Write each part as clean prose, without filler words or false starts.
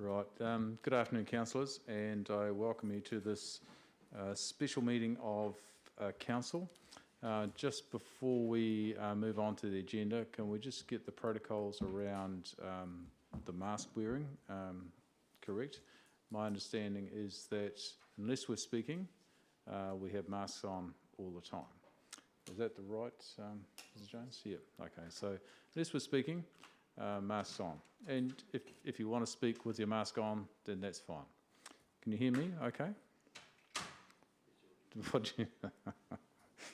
Right. Good afternoon, councillors, and I welcome you to this special meeting of council. Just before we move on to the agenda, can we just get the protocols around the mask wearing correct? My understanding is that unless we're speaking, we have masks on all the time. Is that the right, Mrs. Jones? Yeah. Okay. So unless we're speaking, masks on. And if you want to speak with your mask on, then that's fine. Can you hear me? Okay.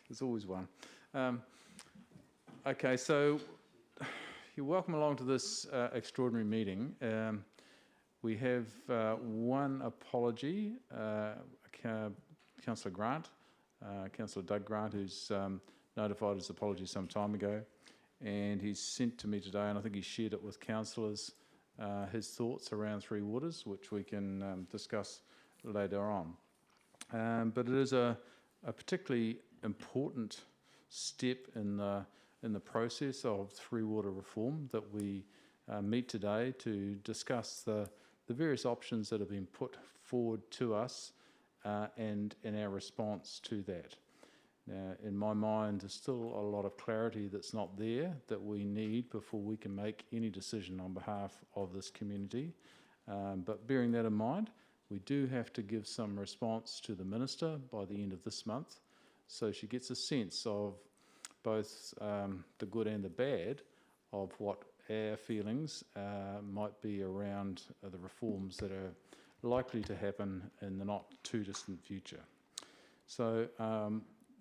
There's always one. Okay, so you're welcome along to this extraordinary meeting. We have one apology, Councillor Grant, Councillor Doug Grant, who's notified his apology some time ago, and he's sent to me today, and I think he shared it with councillors, his thoughts around Three Waters, which we can discuss later on. But it is a particularly important step in the process of Three Water reform that we meet today to discuss the various options that have been put forward to us and our response to that. Now, in my mind, there's still a lot of clarity that's not there that we need before we can make any decision on behalf of this community. But bearing that in mind, we do have to give some response to the Minister by the end of this month, so she gets a sense of both the good and the bad of what our feelings might be around the reforms that are likely to happen in the not too distant future. So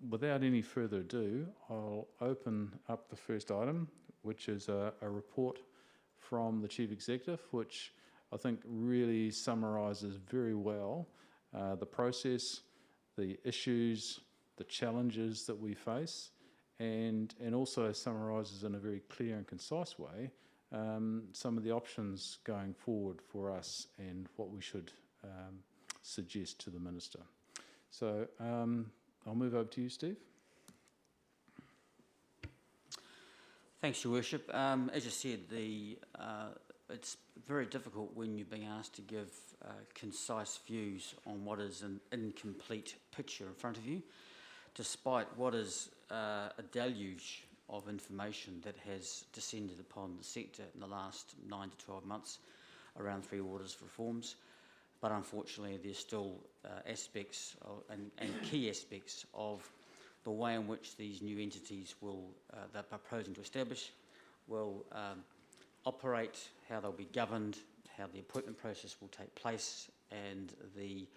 without any further ado, I'll open up the first item, which is a report from the Chief Executive, which I think really summarises very well the process, the issues, the challenges that we face, and also summarises in a very clear and concise way some of the options going forward for us and what we should suggest to the Minister. So I'll move over to you, Steve. Thanks, Your Worship. As you said, it's very difficult when you're being asked to give concise views on what is an incomplete picture in front of you, despite what is a deluge of information that has descended upon the sector in the last 9 to 12 months around Three Waters reforms. But unfortunately, there's still aspects and key aspects of the way in which these new entities that they're proposing to establish will operate, how they'll be governed, how the appointment process will take place, and the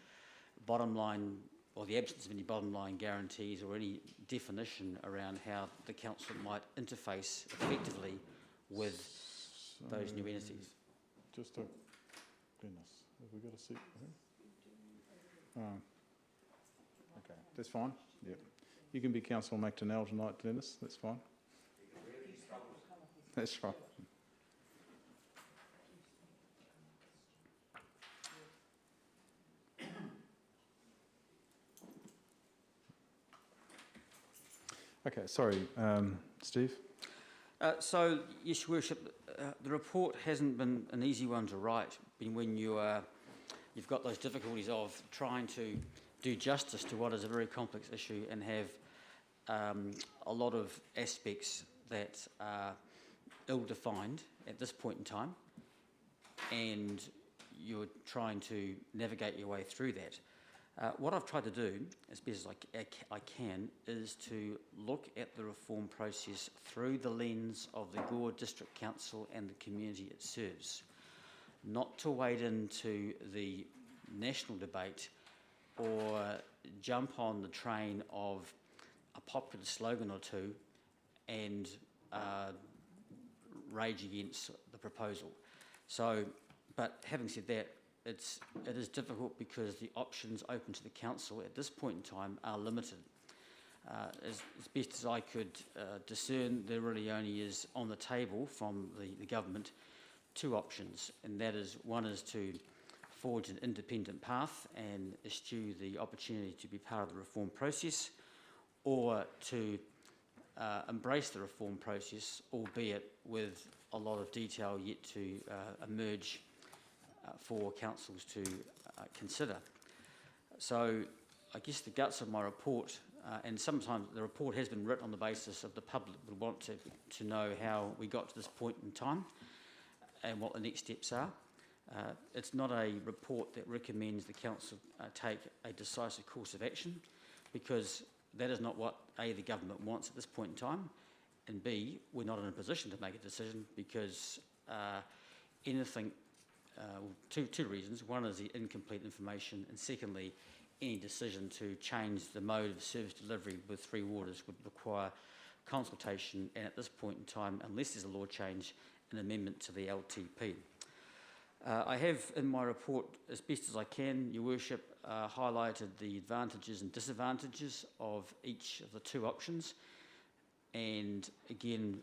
bottom line, or the absence of any bottom line guarantees or any definition around how the council might interface effectively with those new entities. Just a goodness, have we got a seat? Okay, that's fine. Yeah, you can be Councillor McDonnell tonight, Dennis. That's fine. That's right. Okay, sorry, Steve. So, yes, Your Worship, the report hasn't been an easy one to write. When you've got those difficulties of trying to do justice to what is a very complex issue and have a lot of aspects that are ill-defined at this point in time, and you're trying to navigate your way through that. What I've tried to do, as best as I can, is to look at the reform process through the lens of the Gore District Council and the community it serves, not to wade into the national debate or jump on the train of a popular slogan or two and rage against the proposal. So, but having said that, it is difficult because the options open to the council at this point in time are limited. As best as I could discern, there really only is on the table from the government two options, and that is, one is to forge an independent path and eschew the opportunity to be part of the reform process, or to embrace the reform process, albeit with a lot of detail yet to emerge for councils to consider. So I guess the guts of my report, and sometimes the report has been written on the basis of the public would want to know how we got to this point in time and what the next steps are. It's not a report that recommends the council take a decisive course of action, because that is not what A, the government wants at this point in time, and B, we're not in a position to make a decision because two reasons. One is the incomplete information, and secondly, any decision to change the mode of service delivery with Three Waters would require consultation, and at this point in time, unless there's a law change, an amendment to the LTP. I have in my report, as best as I can, Your Worship, highlighted the advantages and disadvantages of each of the two options, and again,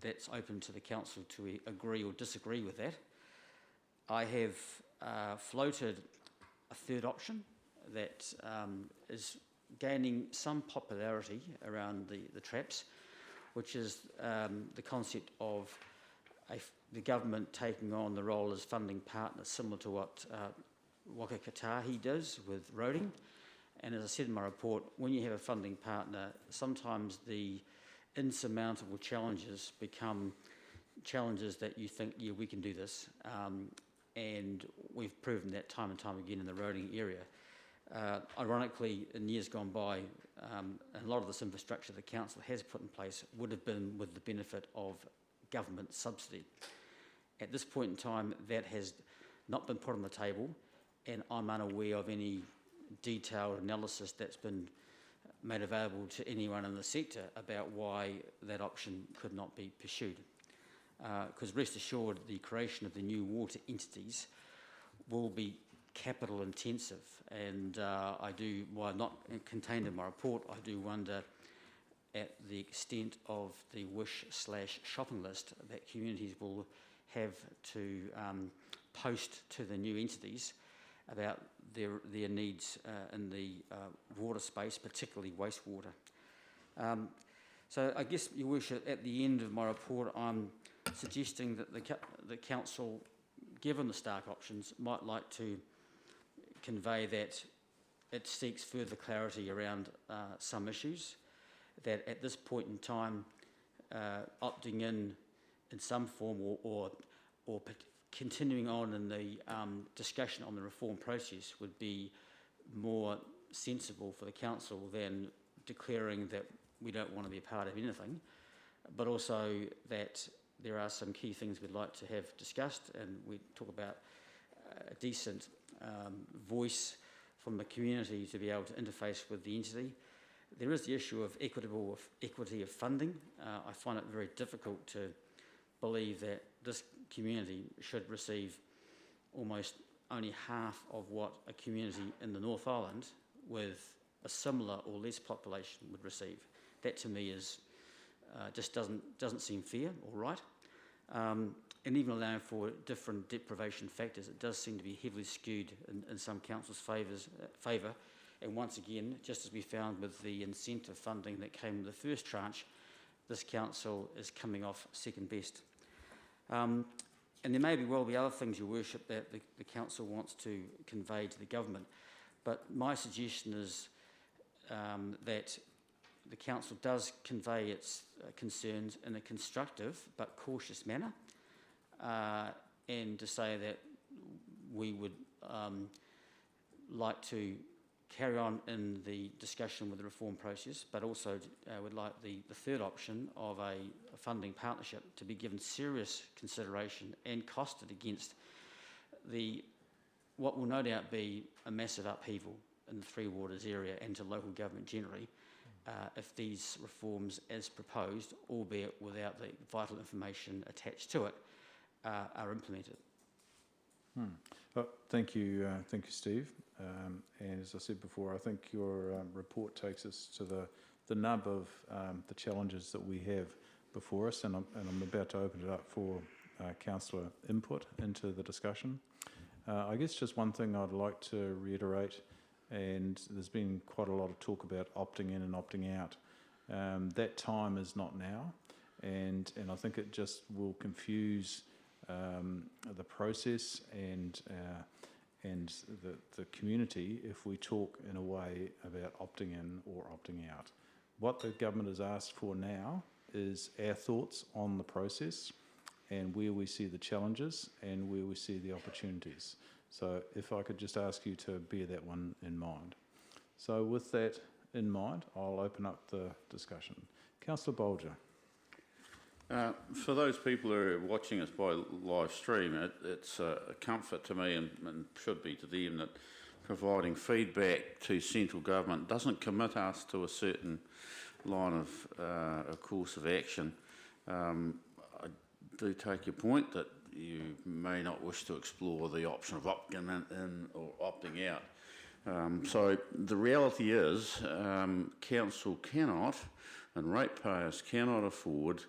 that's open to the council to agree or disagree with that. I have floated a third option that is gaining some popularity around the traps, which is the concept of the government taking on the role as funding partner, similar to what Waka Kotahi does with roading. And as I said in my report, when you have a funding partner, sometimes the insurmountable challenges become challenges that you think, yeah, we can do this. And we've proven that time and time again in the roading area. Ironically, in years gone by, a lot of this infrastructure the council has put in place would have been with the benefit of government subsidy. At this point in time, that has not been put on the table, and I'm unaware of any detailed analysis that's been made available to anyone in the sector about why that option could not be pursued. Because rest assured, the creation of the new water entities will be capital intensive, and while not contained in my report, I do wonder at the extent of the wish/shopping list that communities will have to post to the new entities about their needs in the water space, particularly wastewater. So I guess, Your Worship, at the end of my report, I'm suggesting that the council, given the Stark options, might like to convey that it seeks further clarity around some issues, that at this point in time, opting in some form or continuing on in the discussion on the reform process would be more sensible for the council than declaring that we don't want to be a part of anything, but also that there are some key things we'd like to have discussed, and we talk about a decent voice from the community to be able to interface with the entity. There is the issue of equity of funding. I find it very difficult to believe that this community should receive almost only half of what a community in the North Island with a similar or less population would receive. That to me is just doesn't seem fair or right. And even allowing for different deprivation factors, it does seem to be heavily skewed in some councils' favour. And once again, just as we found with the incentive funding that came in the first tranche, this council is coming off second best. And there may well be other things, Your Worship, that the council wants to convey to the government. But my suggestion is that the council does convey its concerns in a constructive but cautious manner, and to say that we would like to carry on in the discussion with the reform process, but also would like the third option of a funding partnership to be given serious consideration and costed against what will no doubt be a massive upheaval in the Three Waters area and to local government generally, if these reforms as proposed, albeit without the vital information attached to it, are implemented. Well, thank you, Steve. And as I said before, I think your report takes us to the nub of the challenges that we have before us, and I'm about to open it up for councillor input into the discussion. I guess just one thing I'd like to reiterate, and there's been quite a lot of talk about opting in and opting out. That time is not now, and I think it just will confuse the process and the community if we talk in a way about opting in or opting out. What the government has asked for now is our thoughts on the process and where we see the challenges and where we see the opportunities. So if I could just ask you to bear that one in mind. So with that in mind, I'll open up the discussion. Councillor Bolger. For those people who are watching us by live stream, it's a comfort to me and should be to them that providing feedback to central government doesn't commit us to a certain line of a course of action. I do take your point that you may not wish to explore the option of opting in or opting out. So the reality is council cannot and ratepayers cannot afford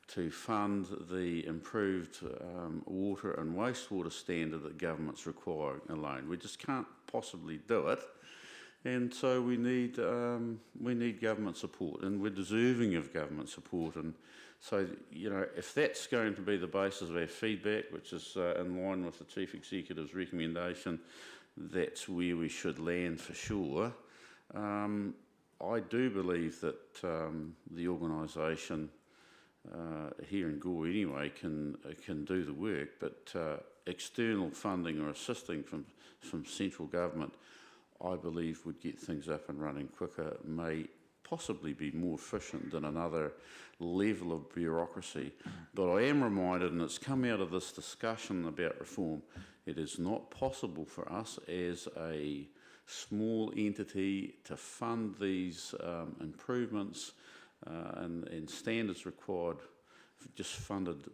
to fund the improved water and wastewater standard that government's requiring alone. We just can't possibly do it, and so we need government support, and we're deserving of government support. And so, you know, if that's going to be the basis of our feedback, which is in line with the Chief Executive's recommendation, that's where we should land for sure. I do believe that the organisation here in Gore anyway can do the work, but external funding or assisting from central government, I believe, would get things up and running quicker, may possibly be more efficient than another level of bureaucracy. But I am reminded, and it's come out of this discussion about reform, it is not possible for us as a small entity to fund these improvements and standards required, just funded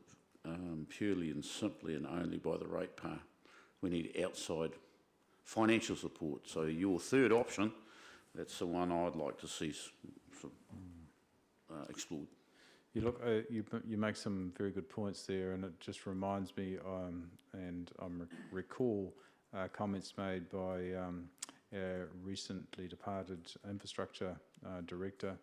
purely and simply and only by the ratepayer. We need outside financial support. So your third option, that's the one I'd like to see explored. You look, you make some very good points there, and it just reminds me, and I recall comments made by our recently departed infrastructure director,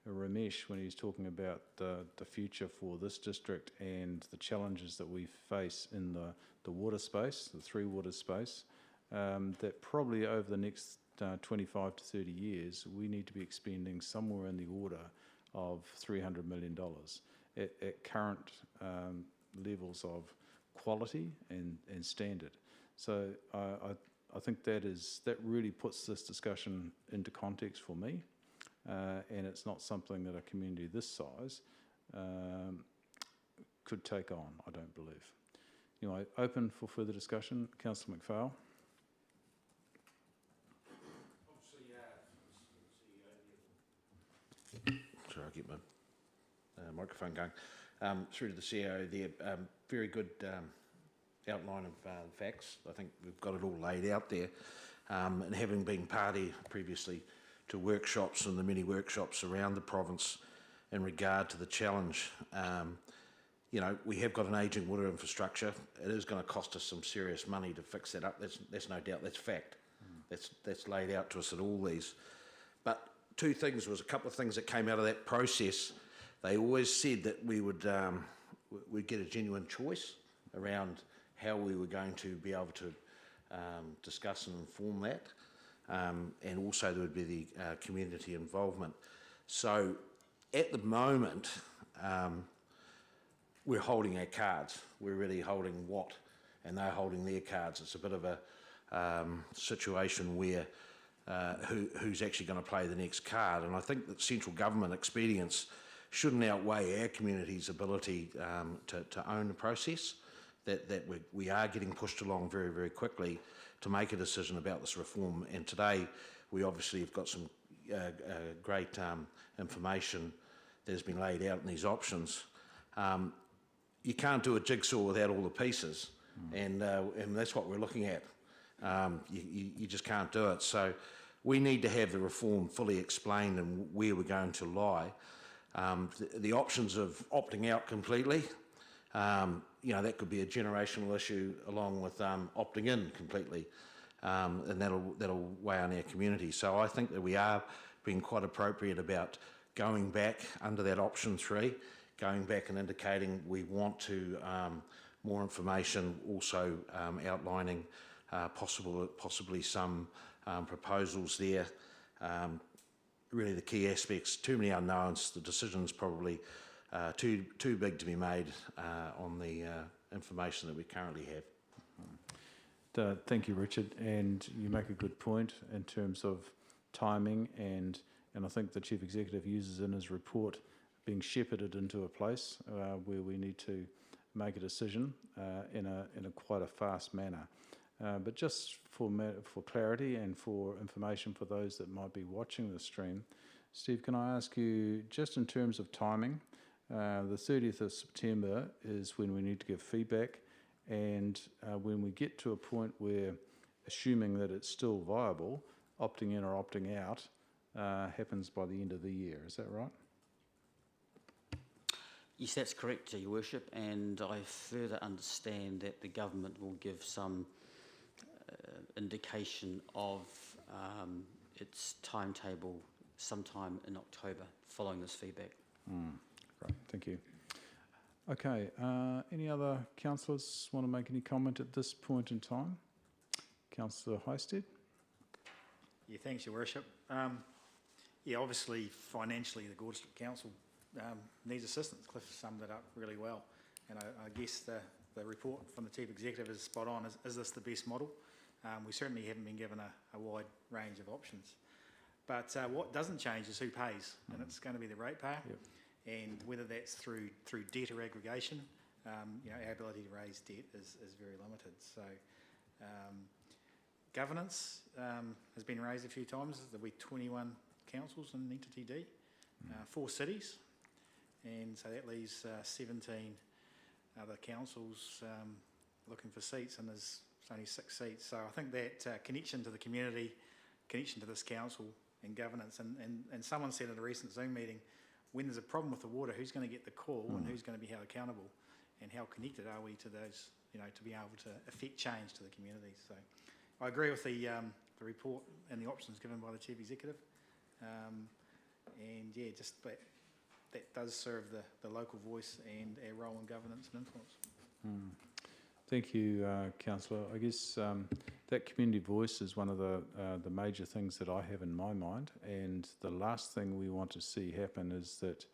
Ramesh, when he's talking about the future for this district and the challenges that we face in the water space, the three water space, that probably over the next 25 to 30 years, we need to be expending somewhere in the order of $300 million at current levels of quality and standard. So I think that really puts this discussion into context for me. And it's not something that a community this size could take on, I don't believe. Anyway, open for further discussion. Councillor McPhail. Sorry, I'll get my microphone going. Through to the CEO there, very good outline of facts. I think we've got it all laid out there. And having been party previously to workshops and the many workshops around the province in regard to the challenge, you know, we have got an ageing water infrastructure. It is going to cost us some serious money to fix that up. That's no doubt. That's fact. That's laid out to us at all these. But two things, was a couple of things that came out of that process. They always said that we would we'd get a genuine choice around how we were going to be able to discuss and inform that. And also there would be the community involvement. So at the moment, we're holding our cards. We're really holding what, and they're holding their cards. It's a bit of a situation where who's actually going to play the next card. And I think that central government expedience shouldn't outweigh our community's ability to own the process, that we are getting pushed along very, very quickly to make a decision about this reform. And today we obviously have got some great information that has been laid out in these options. You can't do a jigsaw without all the pieces, and that's what we're looking at. You just can't do it. So we need to have the reform fully explained and where we're going to lie. The options of opting out completely, you know, that could be a generational issue along with opting in completely, and that'll weigh on our community. So I think that we are being quite appropriate about going back under that option 3, going back and indicating we want to more information, also outlining possibly some proposals there. Really the key aspects, too many unknowns, the decision's probably too big to be made on the information that we currently have. Thank you, Richard, and you make a good point in terms of timing, and I think the Chief Executive uses in his report being shepherded into a place where we need to make a decision in a quite a fast manner. But just for clarity and for information for those that might be watching the stream, Steve, can I ask you, just in terms of timing, the 30th of September is when we need to give feedback, and when we get to a point where, assuming that it's still viable, opting in or opting out happens by the end of the year. Is that right? Yes, that's correct, Your Worship, and I further understand that the government will give some indication of its timetable sometime in October following this feedback. Great, thank you. Okay, any other councillors want to make any comment at this point in time? Councillor Highstead? Yeah, thanks, Your Worship. Yeah, obviously, financially, the Gore District Council needs assistance. Cliff summed it up really well. And I guess the report from the Chief Executive is spot on. Is this the best model? We certainly haven't been given a wide range of options. But what doesn't change is who pays, and it's going to be the ratepayer. Yep. And whether that's through debt or aggregation, our ability to raise debt is very limited. So governance has been raised a few times. There'll be 21 councils in Entity D, 4 cities, and so that leaves 17 other councils looking for seats, and there's only 6 seats. So I think that connection to the community, connection to this council and governance, and someone said at a recent Zoom meeting, when there's a problem with the water, who's going to get the call and who's going to be held accountable, and how connected are we to those, to be able to affect change to the community. So I agree with the report and the options given by the Chief Executive. And yeah, just that does serve the local voice and our role in governance and influence. Thank you, Councillor. I guess that community voice is one of the major things that I have in my mind, and the last thing we want to see happen is that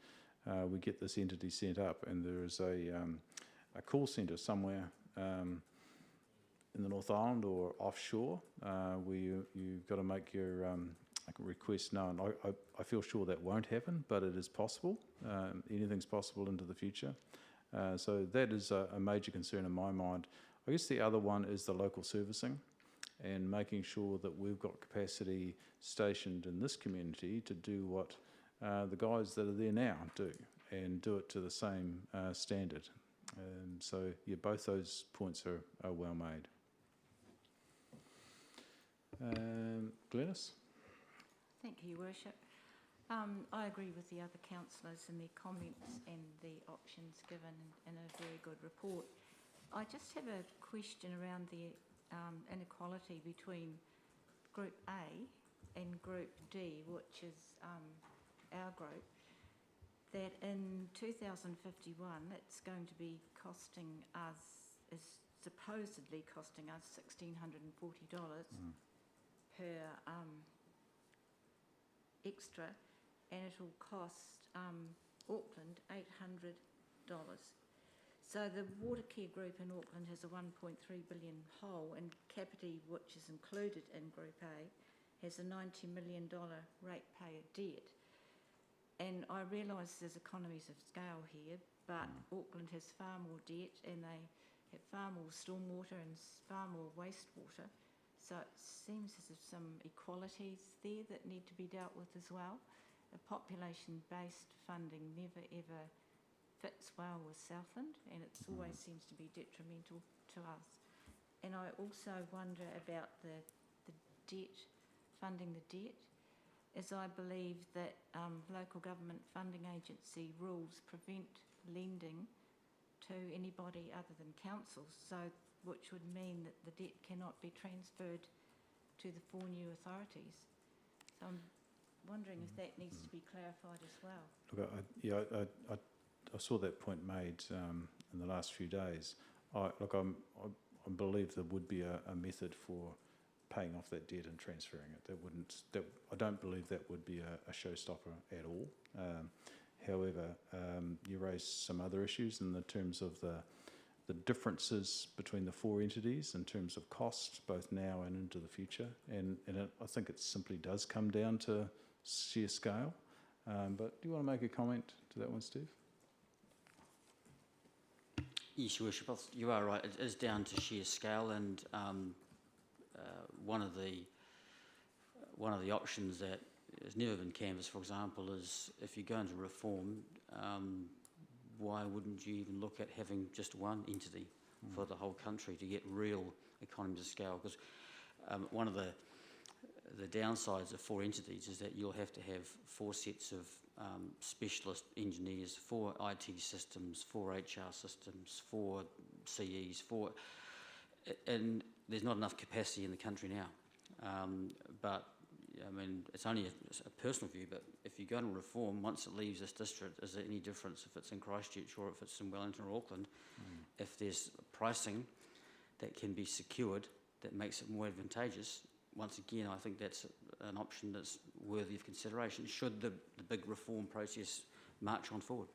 we get this entity set up and there is a call centre somewhere in the North Island or offshore where you've got to make your request known. I feel sure that won't happen, but it is possible. Anything's possible into the future. So that is a major concern in my mind. I guess the other one is the local servicing and making sure that we've got capacity stationed in this community to do what the guys that are there now do, and do it to the same standard. So yeah, both those points are well made. Glenys? Thank you, Your Worship. I agree with the other councillors and their comments and the options given in a very good report. I just have a question around the inequality between Group A and Group D, which is our group, that in 2051 it's going to be costing us, is supposedly costing us $1,640 per extra, and it'll cost Auckland $800. So the water care group in Auckland has a 1.3 billion hole, and Capity, which is included in Group A, has a $90 million ratepayer debt. And I realise there's economies of scale here, but Auckland has far more debt and they have far more stormwater and far more wastewater. So it seems as if some equalities there that need to be dealt with as well. The population-based funding never ever fits well with Southland, and it always seems to be detrimental to us. And I also wonder about the debt, funding the debt, as I believe that local government funding agency rules prevent lending to anybody other than councils, so which would mean that the debt cannot be transferred to the 4 new authorities. So I'm wondering if that needs to be clarified as well. Look, I saw that point made in the last few days. I believe there would be a method for paying off that debt and transferring it. I don't believe that would be a showstopper at all. However, you raised some other issues in the terms of the differences between the 4 entities in terms of cost, both now and into the future. And I think it simply does come down to sheer scale. But do you want to make a comment to that one, Steve? Yes, Your Worship, you are right. It is down to sheer scale, and one of the options that has never been canvassed, for example, is if you go into reform, why wouldn't you even look at having just one entity for the whole country to get real economies of scale? Because one of the downsides of 4 entities is that you'll have to have 4 sets of specialist engineers, 4 IT systems, 4 HR systems, 4 CEs, and there's not enough capacity in the country now. But I mean, it's only a personal view, but if you go to reform, once it leaves this district, is there any difference if it's in Christchurch or if it's in Wellington or Auckland? If there's pricing that can be secured that makes it more advantageous, once again, I think that's an option that's worthy of consideration should the big reform process march on forward.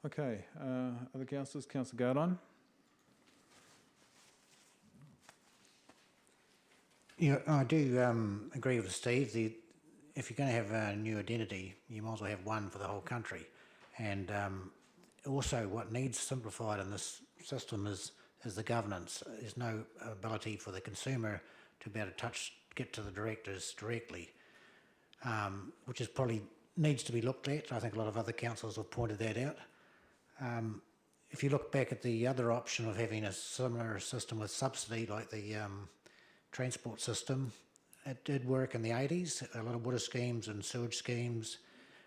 Okay, other councillors? Councillor Gardine? Yeah, I do agree with Steve. If you're going to have a new identity, you might as well have one for the whole country. And also what needs simplified in this system is the governance. There's no ability for the consumer to be able to get to the directors directly, which is probably needs to be looked at. I think a lot of other councils have pointed that out. If you look back at the other option of having a similar system with subsidy, like the transport system, it did work in the 80s. A lot of water schemes and sewage schemes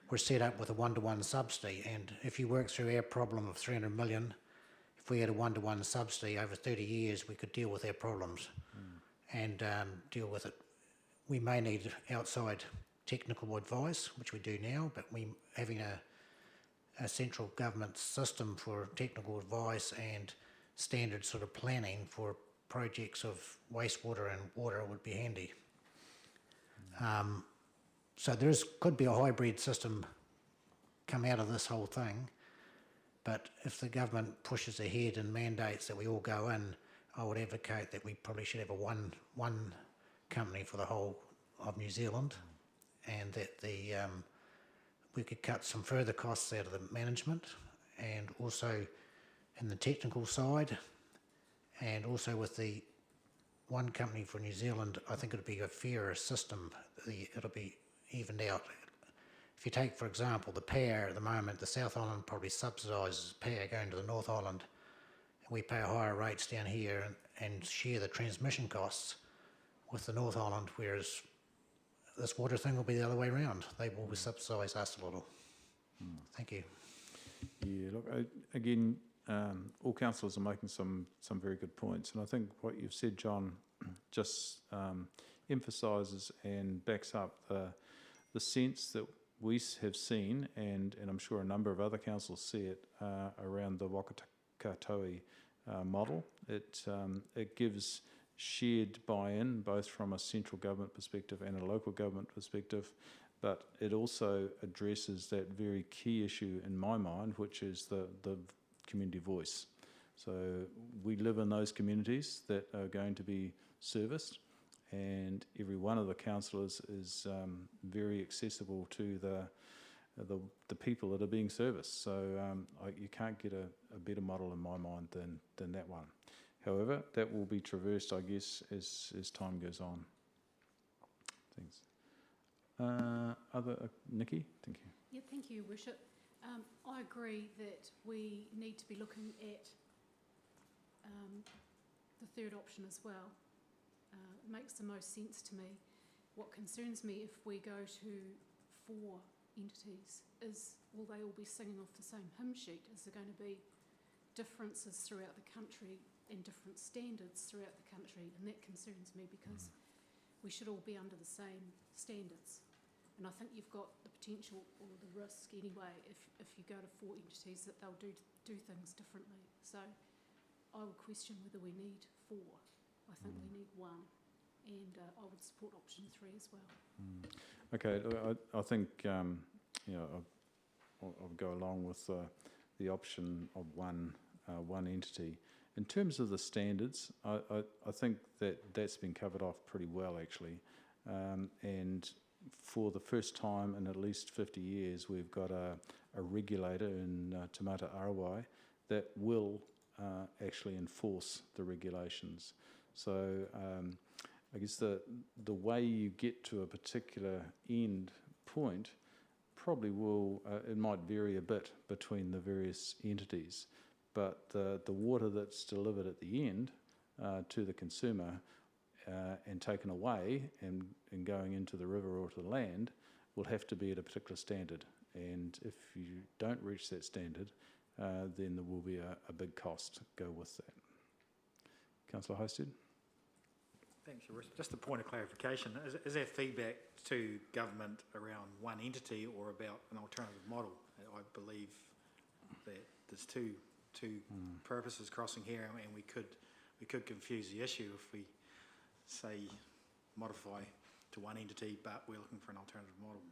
were set up with a one-to-one subsidy, and if you work through our problem of 300 million, if we had a one-to-one subsidy over 30 years, we could deal with our problems and deal with it. We may need outside technical advice, which we do now, but having a central government system for technical advice and standard sort of planning for projects of wastewater and water would be handy. So could be a hybrid system come out of this whole thing, but if the government pushes ahead and mandates that we all go in, I would advocate that we probably should have a one company for the whole of New Zealand, and that we could cut some further costs out of the management, and also in the technical side, and also with the one company for New Zealand, I think it'll be a fairer system. It'll be evened out. If you take, for example, the power at the moment, the South Island probably subsidises power going to the North Island. We pay higher rates down here and share the transmission costs with the North Island, whereas this water thing will be the other way around. They will subsidise us a little. Thank you. Yeah, look, again, all councillors are making some very good points, and I think what you've said, John, just emphasises and backs up the sense that we have seen, and I'm sure a number of other councils see it around the Wakatoi model. It gives shared buy-in, both from a central government perspective and a local government perspective, but it also addresses that very key issue in my mind, which is the community voice. So we live in those communities that are going to be serviced, and every one of the councillors is very accessible to the people that are being serviced. So you can't get a better model in my mind than that one. However, that will be traversed, I guess, as time goes on. Thanks. Nikki? Thank you. Yeah, thank you, Worship. I agree that we need to be looking at the third option as well. It makes the most sense to me. What concerns me if we go to 4 entities is, will they all be singing off the same hymn sheet? Is there going to be differences throughout the country and different standards throughout the country? And that concerns me because we should all be under the same standards. And I think you've got the potential or the risk anyway, if you go to 4 entities, that they'll do things differently. So I would question whether we need 4. I think we need 1. And I would support option 3 as well. Okay, I think I'll go along with the option of one entity. In terms of the standards, I think that's been covered off pretty well actually, and for the first time in at least 50 years, we've got a regulator in Te Mata Arawai that will actually enforce the regulations. So I guess the way you get to a particular end point probably will, it might vary a bit between the various entities, but the water that's delivered at the end to the consumer and taken away and going into the river or to the land will have to be at a particular standard. And if you don't reach that standard, then there will be a big cost go with that. Councillor Hosted? Thanks, Your Worship. Just a point of clarification, is there feedback to government around one entity or about an alternative model? I believe that there's two purposes crossing here, and we could confuse the issue if we say modify to one entity, but we're looking for an alternative model.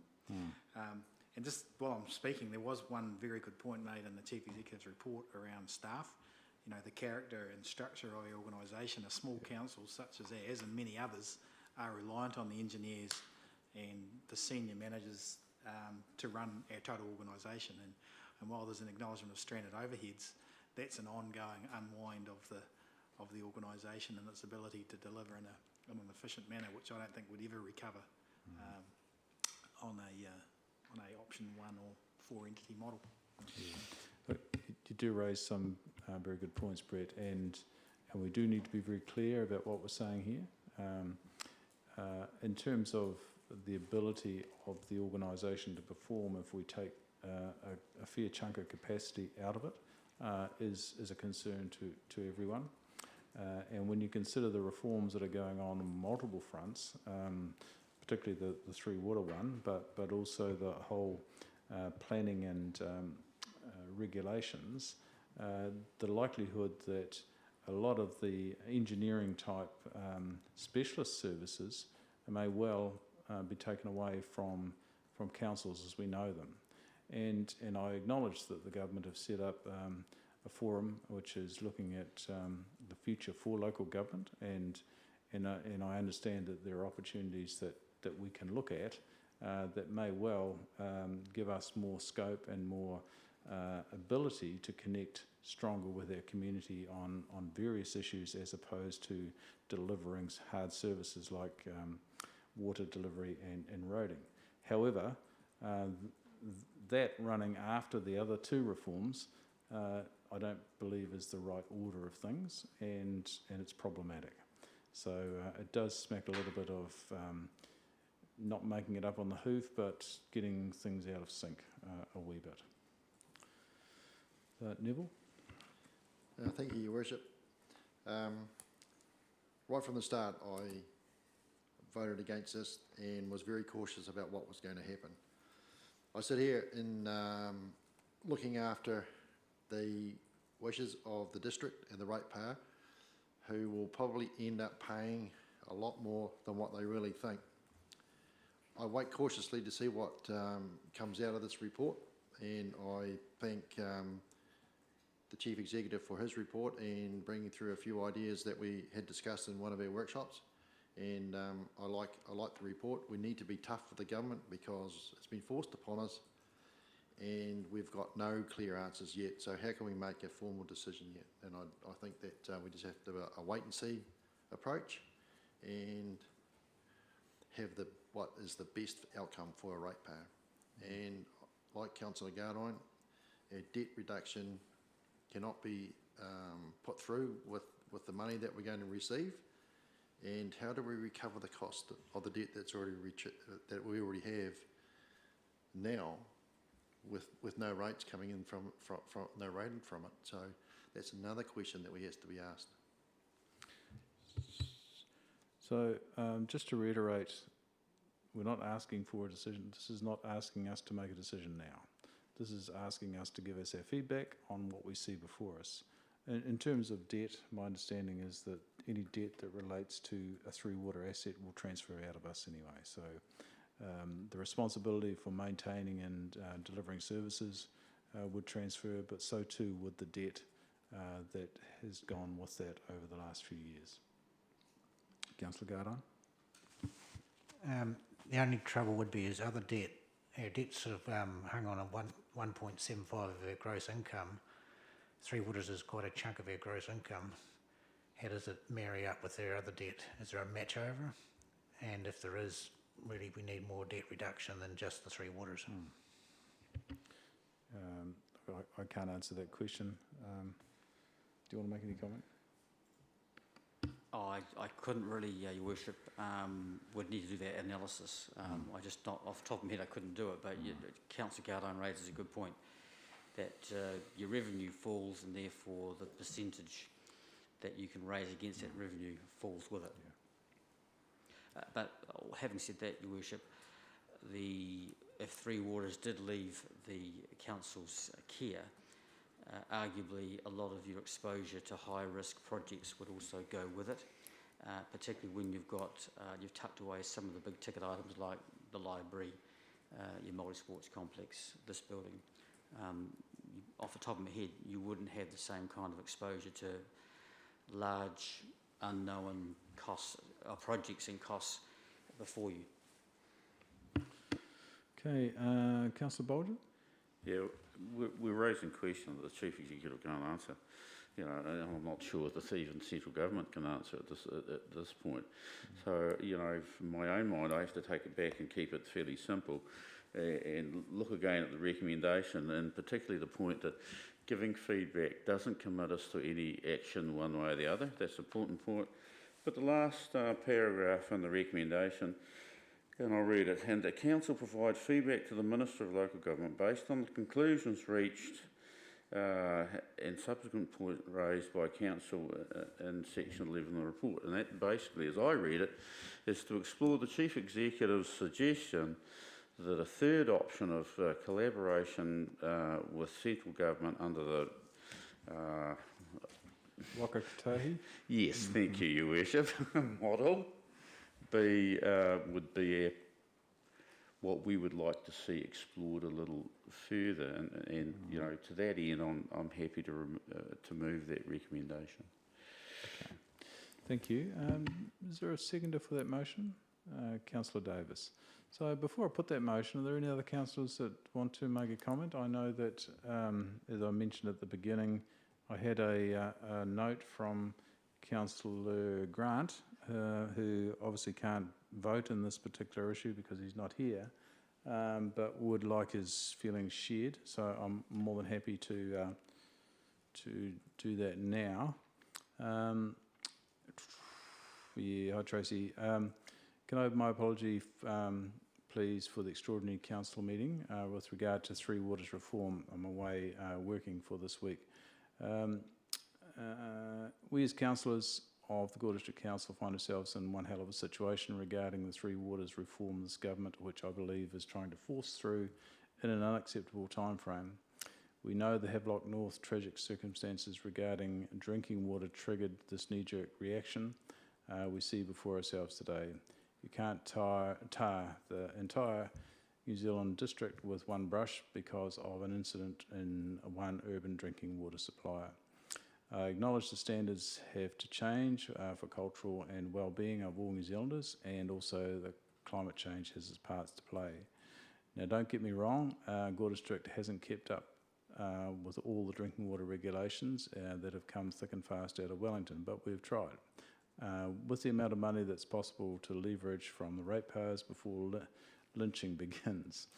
And just while I'm speaking, there was one very good point made in the Chief Executive's report around staff. You know, the character and structure of the organisation. A small council such as ours and many others are reliant on the engineers and the senior managers to run our total organisation. And while there's an acknowledgement of stranded overheads, that's an ongoing unwind of the organisation and its ability to deliver in an efficient manner, which I don't think would ever recover on a option 1 or 4 entity model. You do raise some very good points, Brett, and we do need to be very clear about what we're saying here. In terms of the ability of the organisation to perform, if we take a fair chunk of capacity out of it, is a concern to everyone. And when you consider the reforms that are going on multiple fronts, particularly the Three Water one, but also the whole planning and regulations, the likelihood that a lot of the engineering type specialist services may well be taken away from councils as we know them. And I acknowledge that the government have set up a forum which is looking at the future for local government, and I understand that there are opportunities that we can look at that may well give us more scope and more ability to connect stronger with our community on various issues, as opposed to delivering hard services like water delivery and roading. However, that running after the other 2 reforms, I don't believe is the right order of things, and it's problematic. So it does smack a little bit of not making it up on the hoof, but getting things out of sync a wee bit. Neville? Thank you, Your Worship. Right from the start, I voted against this and was very cautious about what was going to happen. I sit here in looking after the wishes of the district and the ratepayer, who will probably end up paying a lot more than what they really think. I wait cautiously to see what comes out of this report, and I thank the Chief Executive for his report and bringing through a few ideas that we had discussed in one of our workshops. And I like the report. We need to be tough with the government because it's been forced upon us, and we've got no clear answers yet. So how can we make a formal decision yet? And I think that we just have to have a wait and see approach and have what is the best outcome for a ratepayer. And like Councillor Gardine, our debt reduction cannot be put through with the money that we're going to receive. And how do we recover the cost of the debt that's already that we already have now, with no rates coming in from no rating from it? So that's another question that has to be asked. So just to reiterate we're not asking for a decision. This is not asking us to make a decision now. This is asking us to give us our feedback on what we see before us. In terms of debt, my understanding is that any debt that relates to a Three Water asset will transfer out of us anyway. So the responsibility for maintaining and delivering services would transfer, but so too would the debt that has gone with that over the last few years. Councillor Gardine? The only trouble would be is other debt. Our debt sort of hung on a 1.75 of our gross income. Three Waters is quite a chunk of our gross income. How does it marry up with our other debt? Is there a match over? And if there is, really we need more debt reduction than just the Three Waters. I can't answer that question. Do you want to make any comment? I couldn't really, Your Worship, would need to do that analysis. I just, not off the top of my head, I couldn't do it, but Councillor Gardine raises a good point, that your revenue falls and therefore the percentage that you can raise against that revenue falls with it. Yeah. But having said that, Your Worship, if Three Waters did leave the council's care, arguably a lot of your exposure to high risk projects would also go with it, particularly when you've tucked away some of the big ticket items like the library, your multi-sports complex, this building. Off the top of my head, you wouldn't have the same kind of exposure to large unknown costs, projects and costs before you. Okay, Councillor Bolger? Yeah, we're raising questions that the Chief Executive can't answer. You know, and I'm not sure that even central government can answer at this point. So, you know, from my own mind, I have to take it back and keep it fairly simple and look again at the recommendation, and particularly the point that giving feedback doesn't commit us to any action one way or the other. That's an important point. But the last paragraph in the recommendation, and I'll read it, and the Council provide feedback to the Minister of Local Government based on the conclusions reached and subsequent point raised by Council in section 11 of the report. And that basically, as I read it, is to explore the Chief Executive's suggestion that a third option of collaboration with central government under the Wakatahi? yes, thank you, Your Worship, model would be what we would like to see explored a little further, and you know, to that end, I'm happy to move that recommendation. Okay. Thank you. Is there a seconder for that motion? Councillor Davis. So before I put that motion, are there any other councillors that want to make a comment? I know that, as I mentioned at the beginning, I had a note from Councillor Grant, who obviously can't vote in this particular issue because he's not here, but would like his feelings shared. So I'm more than happy to do that now. Yeah, hi Tracy. Can I have my apology, please, for the extraordinary council meeting with regard to Three Waters reform. I'm away working for this week. We as councillors of the Gore District Council find ourselves in one hell of a situation regarding the Three Waters reform this government, which I believe is trying to force through in an unacceptable time frame. We know the Havelock North tragic circumstances regarding drinking water triggered this knee-jerk reaction we see before ourselves today. You can't tar the entire New Zealand district with one brush because of an incident in one urban drinking water supplier. I acknowledge the standards have to change for cultural and well-being of all New Zealanders, and also that climate change has its parts to play. Now, don't get me wrong, Gore District hasn't kept up with all the drinking water regulations that have come thick and fast out of Wellington, but we've tried. With the amount of money that's possible to leverage from the ratepayers before lynching begins.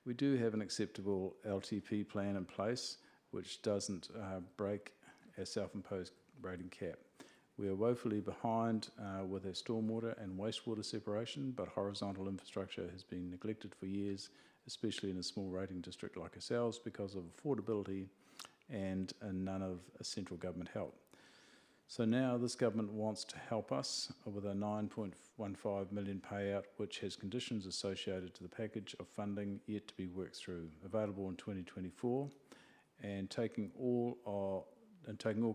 We do have an acceptable LTP plan in place which doesn't break our self-imposed rating cap. We are woefully behind with our stormwater and wastewater separation, but horizontal infrastructure has been neglected for years, especially in a small rating district like ourselves, because of affordability and none of central government help. So now this government wants to help us with a 9.15 million payout, which has conditions associated to the package of funding yet to be worked through, available in 2024, and taking all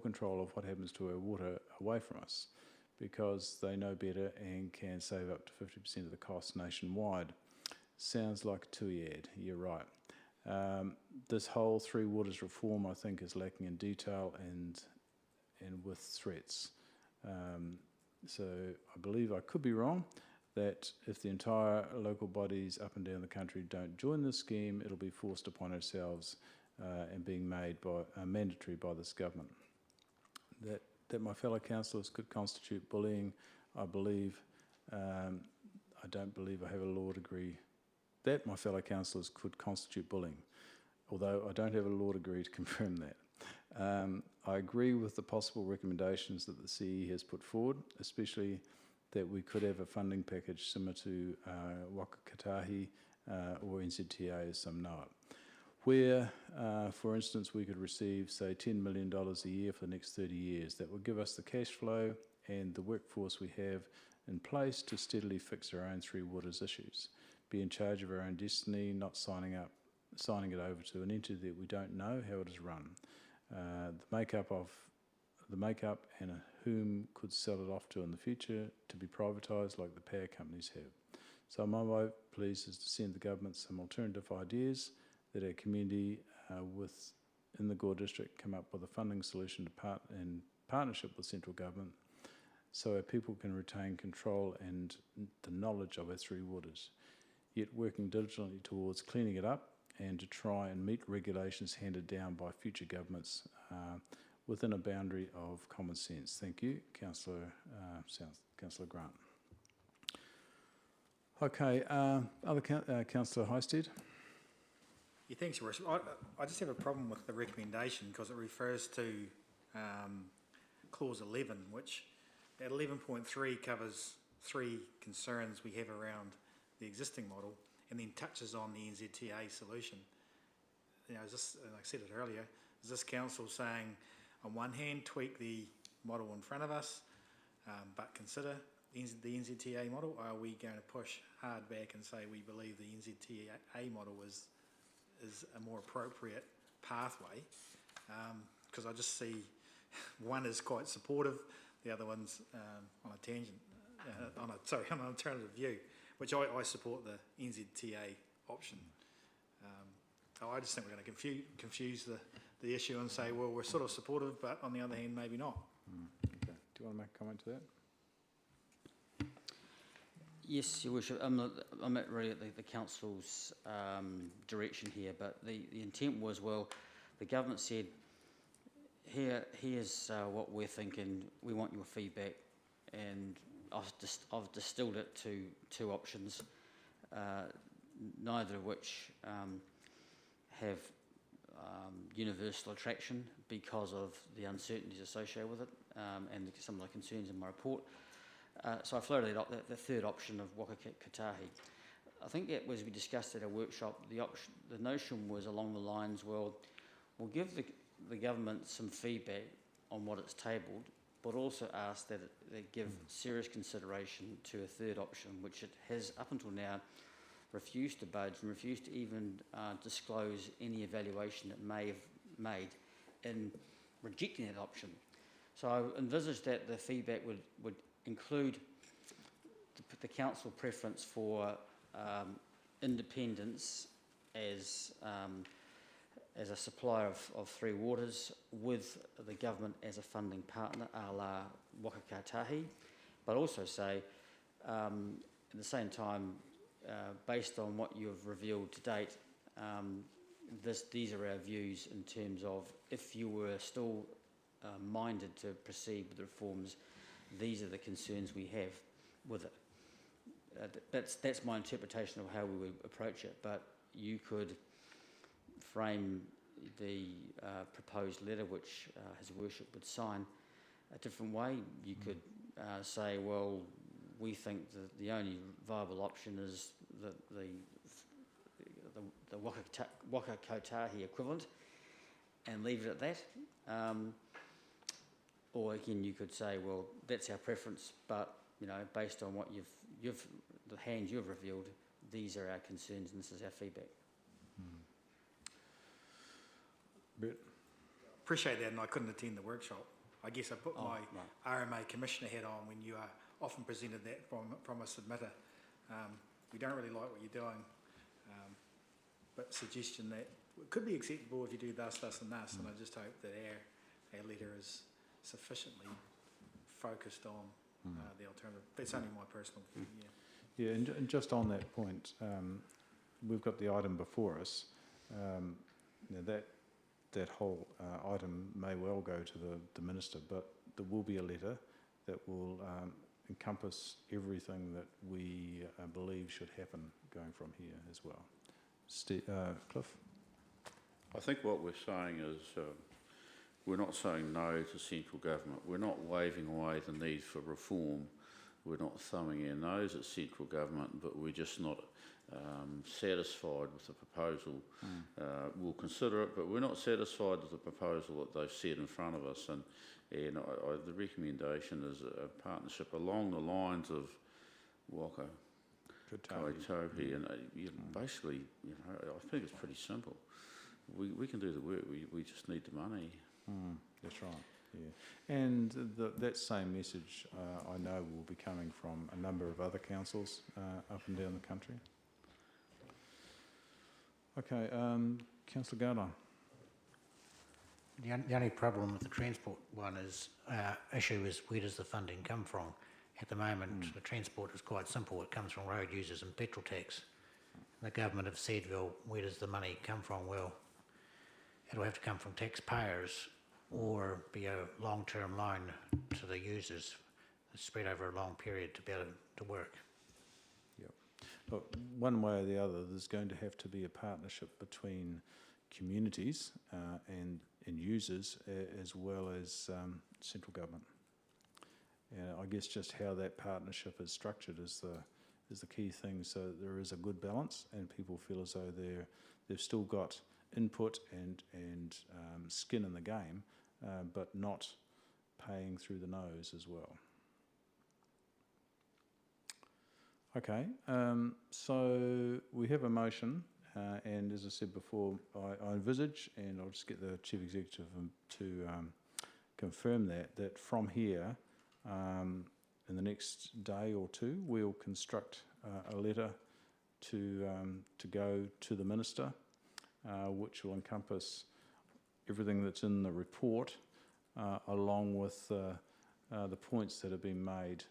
control of what happens to our water away from us, because they know better and can save up to 50% of the cost nationwide. Sounds like a TUI ad. You're right. This whole Three Waters reform, I think, is lacking in detail and with threats. So I believe, I could be wrong, that if the entire local bodies up and down the country don't join this scheme, it'll be forced upon ourselves and being made mandatory by this government. That my fellow councillors could constitute bullying, I believe. I don't believe I have a law degree. That my fellow councillors could constitute bullying, although I don't have a law degree to confirm that. I agree with the possible recommendations that the CE has put forward, especially that we could have a funding package similar to Waka Kotahi or NZTA, as some know it, where, for instance, we could receive, say, $10 million a year for the next 30 years. That would give us the cash flow and the workforce we have in place to steadily fix our own Three Waters issues, be in charge of our own destiny, not signing it over to an entity that we don't know how it is run. The makeup and whom could sell it off to in the future to be privatised like the power companies have. So my vote, please, is to send the government some alternative ideas that our community in the Gore district come up with a funding solution in partnership with central government, so our people can retain control and the knowledge of our Three Waters, yet working diligently towards cleaning it up and to try and meet regulations handed down by future governments within a boundary of common sense. Thank you, Councillor Grant. Okay, Councillor Highstead. Yeah, thanks, Your Worship. I just have a problem with the recommendation because it refers to clause 11, which at 11.3 covers three concerns we have around the existing model, and then touches on the NZTA solution. You know, is this, like I said it earlier, is this council saying, on one hand, tweak the model in front of us, but consider the NZTA model? Or are we going to push hard back and say we believe the NZTA model is a more appropriate pathway? Because I just see one is quite supportive, the other one's on a tangent, on an alternative view, which I support the NZTA option. I just think we're going to confuse the issue and say, well, we're sort of supportive, but on the other hand, maybe not. Okay. Do you want to make a comment to that? Yes, Your Worship. I'm not really at the council's direction here, but the intent was, well, the government said, here's what we're thinking, we want your feedback, and I've distilled it to two options, neither of which have universal attraction because of the uncertainties associated with it and some of the concerns in my report. So I floated the third option of Waka Kotahi. I think that was, we discussed at our workshop, the notion was along the lines, well, we'll give the government some feedback on what it's tabled, but also ask that they give serious consideration to a third option, which it has up until now refused to budge and refused to even disclose any evaluation it may have made in rejecting that option. So I envisaged that the feedback would include the council preference for independence as a supplier of Three Waters, with the government as a funding partner, a la Waka Kotahi, but also say, at the same time, based on what you have revealed to date, these are our views in terms of if you were still minded to proceed with the reforms, these are the concerns we have with it. That's my interpretation of how we would approach it, but you could frame the proposed letter, which His Worship would sign, a different way. You could say, well, we think that the only viable option is the Waka Kotahi equivalent, and leave it at that. Or again, you could say, well, that's our preference, but you know, based on what the hand you've revealed, these are our concerns and this is our feedback. Brett? Appreciate that, and I couldn't attend the workshop. I guess I put my right. RMA commissioner hat on when you are often presented that from a submitter. We don't really like what you're doing, but suggestion that it could be acceptable if you do thus, thus and thus, and I just hope that our letter is sufficiently focused on the alternative. That's only my personal view, yeah. Yeah, and just on that point, we've got the item before us. Now that whole item may well go to the Minister, but there will be a letter that will encompass everything that we believe should happen going from here as well. Cliff? I think what we're saying is we're not saying no to central government. We're not waving away the need for reform. We're not thumbing our nose at central government, but we're just not satisfied with the proposal. We'll consider it, but we're not satisfied with the proposal that they've set in front of us. And the recommendation is a partnership along the lines of Waka Kaitopi. And basically, I think it's pretty simple. We can do the work. We just need the money. That's right. Yeah, and that same message I know will be coming from a number of other councils up and down the country. Okay, Councillor Gardiner. The only problem with the transport one issue is where does the funding come from? At the moment, the transport is quite simple. It comes from road users and petrol tax. The government have said, well, where does the money come from? Well, it'll have to come from taxpayers or be a long-term loan to the users spread over a long period to be able to work. Yep. Look, one way or the other, there's going to have to be a partnership between communities and users as well as central government. And I guess just how that partnership is structured is the key thing, so there is a good balance and people feel as though they've still got input and skin in the game, but not paying through the nose as well. Okay, so we have a motion, and as I said before, I envisage, and I'll just get the Chief Executive to confirm that from here, in the next day or two, we'll construct a letter to go to the Minister, which will encompass everything that's in the report, along with the points that have been made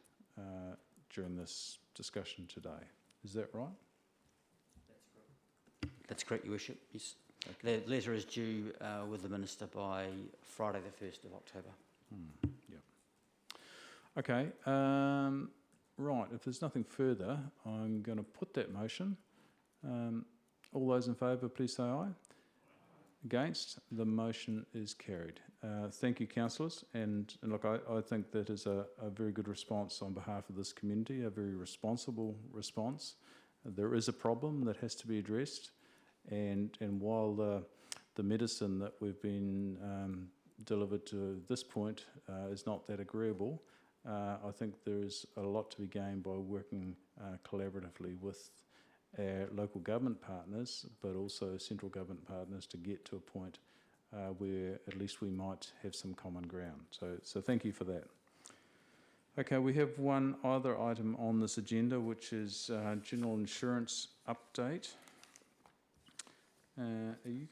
during this discussion today. Is that right? That's correct, Your Worship, yes. Okay. The letter is due with the Minister by Friday the 1st of October. Yep. Okay, right, if there's nothing further, I'm going to put that motion. All those in favour, please say aye. Against? The motion is carried. Thank you, councillors, and look, I think that is a very good response on behalf of this community, a very responsible response. There is a problem that has to be addressed, and while the medicine that we've been delivered to this point is not that agreeable, I think there is a lot to be gained by working collaboratively with our local government partners, but also central government partners, to get to a point where at least we might have some common ground. So thank you for that. Okay, we have one other item on this agenda, which is general insurance update. Do you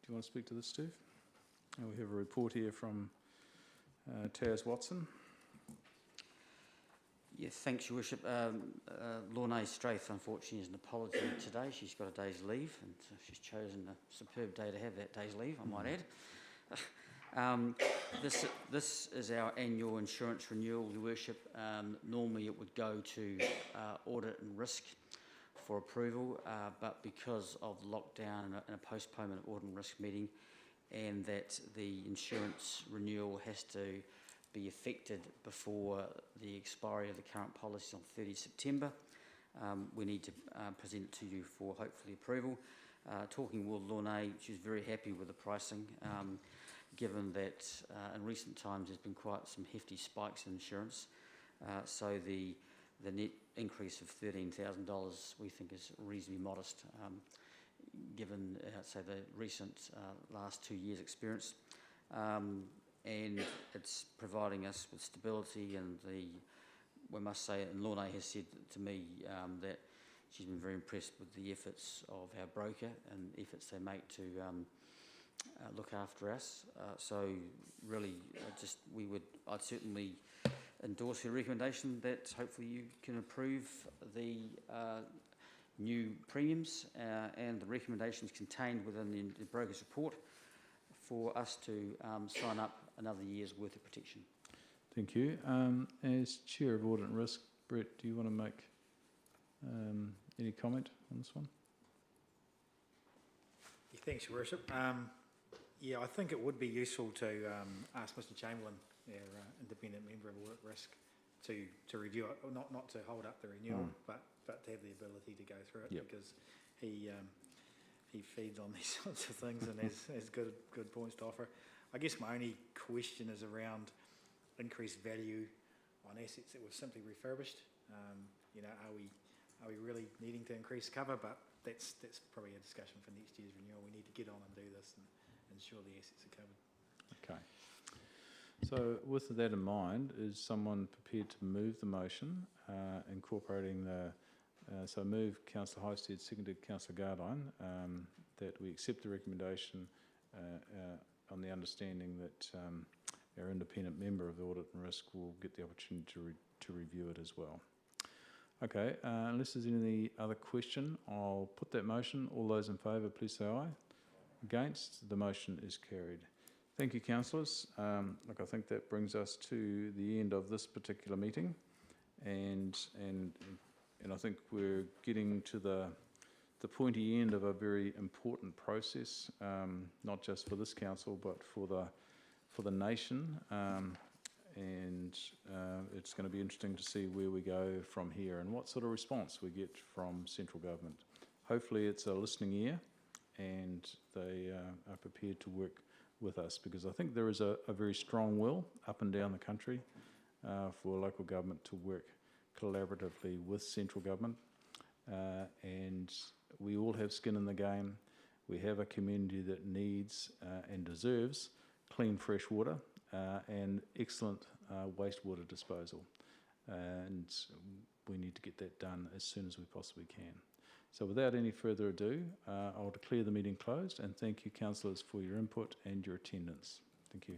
want to speak to this, Steve? We have a report here from Taz Watson. Yeah, thanks, Your Worship. Lorna Straith, unfortunately, is an apology today. She's got a day's leave, and she's chosen a superb day to have that day's leave, I might add. This is our annual insurance renewal, Your Worship. Normally it would go to audit and risk for approval, but because of lockdown and a postponement of audit and risk meeting, and that the insurance renewal has to be effected before the expiry of the current policy on 30 September. We need to present it to you for hopefully approval. Talking with Lorna, she was very happy with the pricing. given that in recent times there's been quite some hefty spikes in insurance. So the net increase of $13,000 we think is reasonably modest, given, say, the recent last 2 years' experience. And it's providing us with stability, and we must say, and Lorna has said to me that she's been very impressed with the efforts of our broker and the efforts they make to look after us. So really, I'd certainly endorse her recommendation that hopefully you can approve the new premiums and the recommendations contained within the broker's report for us to sign up another year's worth of protection. Thank you. As Chair of Audit and Risk, Brett, do you want to make any comment on this one? Yeah, thanks, Your Worship. Yeah, I think it would be useful to ask Mr Chamberlain, our independent member of Audit Risk, to review it, not to hold up the renewal, but to have the ability to go through it, because he feeds on these sorts of things and has good points to offer. I guess my only question is around increased value on assets that we've simply refurbished. You know, are we really needing to increase cover? But that's probably a discussion for next year's renewal. We need to get on and do this and ensure the assets are covered. Okay. So with that in mind, is someone prepared to move the motion, incorporating the, so move Councillor Highstead, seconded Councillor Gardine, that we accept the recommendation on the understanding that our independent member of the Audit and Risk will get the opportunity to review it as well. Okay, unless there's any other question, I'll put that motion. All those in favour, please say aye. Against, the motion is carried. Thank you, councillors. Look, I think that brings us to the end of this particular meeting, and I think we're getting to the pointy end of a very important process, not just for this council but for the nation. And it's going to be interesting to see where we go from here and what sort of response we get from central government. Hopefully it's a listening ear and they are prepared to work with us, because I think there is a very strong will up and down the country for local government to work collaboratively with central government, and we all have skin in the game. We have a community that needs and deserves clean fresh water and excellent wastewater disposal, and we need to get that done as soon as we possibly can. So without any further ado, I'll declare the meeting closed, and thank you, councillors, for your input and your attendance. Thank you.